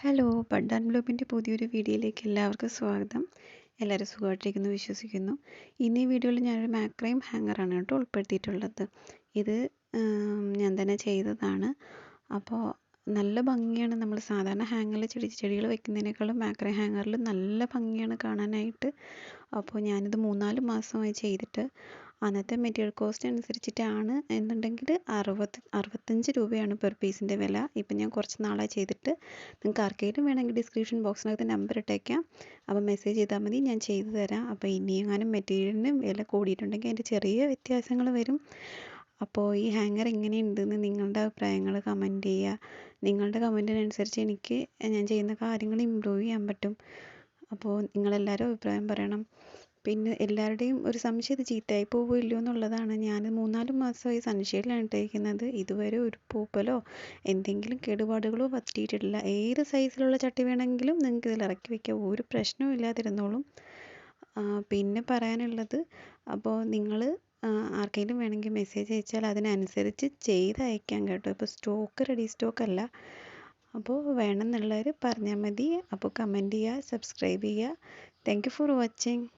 Hello, bud and ബ്ലൂമിൻ്റെ പുതിയൊരു വീഡിയോയിലേക്ക് എല്ലാവർക്കും സ്വാഗതം. എല്ലാവരും സുഖമായിട്ടിരിക്കുന്നു വിശ്വസിക്കുന്നു. ഇന്ന് ഈ വീഡിയോയിൽ ഞാനൊരു മാക്രൈം ഹാങ്ങറാണ് കേട്ടോ ഉൾപ്പെടുത്തിയിട്ടുള്ളത്. ഇത് ഞാൻ തന്നെ ചെയ്തതാണ്. അപ്പോൾ നല്ല ഭംഗിയാണ്. നമ്മൾ സാധാരണ ഹാങ്ങറിൽ ചെടികൾ വെക്കുന്നതിനേക്കാളും മാക്രൈം ഹാങ്ങറിൽ നല്ല ഭംഗിയാണ് കാണാനായിട്ട്. അപ്പോൾ ഞാനിത് 3-4 മാസമായി ചെയ്തിട്ട്. അന്നത്തെ മെറ്റീരിയൽ കോസ്റ്റ് അനുസരിച്ചിട്ടാണ് എന്നുണ്ടെങ്കിൽ 65 രൂപയാണ് പെർ പീസിൻ്റെ വില. ഇപ്പം ഞാൻ കുറച്ച് നാളായി ചെയ്തിട്ട്. നിങ്ങൾക്ക് ആർക്കെങ്കിലും വേണമെങ്കിൽ ഡിസ്ക്രിപ്ഷൻ ബോക്സിനകത്ത് നമ്പർ ഇട്ടേക്കാം. അപ്പോൾ മെസ്സേജ് ചെയ്താൽ മതി, ഞാൻ ചെയ്തു തരാം. അപ്പോൾ ഇനിയെങ്ങാനും മെറ്റീരിയലിന് വില കൂടിയിട്ടുണ്ടെങ്കിൽ അതിൻ്റെ ചെറിയ വ്യത്യാസങ്ങൾ വരും. അപ്പോൾ ഈ ഹാങ്ങർ എങ്ങനെയുണ്ടെന്ന് നിങ്ങളുടെ അഭിപ്രായങ്ങൾ കമൻറ്റ് ചെയ്യുക. നിങ്ങളുടെ കമൻറ്റിനനുസരിച്ച് എനിക്ക് ഞാൻ ചെയ്യുന്ന കാര്യങ്ങൾ ഇമ്പ്രൂവ് ചെയ്യാൻ പറ്റും. അപ്പോൾ നിങ്ങളെല്ലാവരും അഭിപ്രായം പറയണം. പിന്നെ എല്ലാവരുടെയും ഒരു സംശയം, ഇത് ചീത്തയായി പോവില്ലോ എന്നുള്ളതാണ്. ഞാൻ 3-4 മാസമായി സൺഷെയ്ഡിലാണ് ഇട്ടിരിക്കുന്നത്. ഇതുവരെ ഒരു പൂപ്പലോ എന്തെങ്കിലും കേടുപാടുകളോ പറ്റിയിട്ടില്ല. ഏത് സൈസിലുള്ള ചട്ടി വേണമെങ്കിലും നിങ്ങൾക്ക് ഇതിൽ ഇറക്കി വയ്ക്കാം, ഒരു പ്രശ്നവും ഇല്ലാതിരുന്നോളും. പിന്നെ പറയാനുള്ളത്, അപ്പോൾ നിങ്ങൾ ആർക്കെങ്കിലും വേണമെങ്കിൽ മെസ്സേജ് അയച്ചാൽ അതിനനുസരിച്ച് ചെയ്ത് അയക്കാം കേട്ടോ. ഇപ്പോൾ സ്റ്റോക്ക് റെഡി സ്റ്റോക്ക് അല്ല. അപ്പോൾ വേണമെന്നുള്ളവർ പറഞ്ഞാൽ മതി. അപ്പോൾ കമൻറ്റ് ചെയ്യുക, സബ്സ്ക്രൈബ് ചെയ്യുക. Thank you for watching.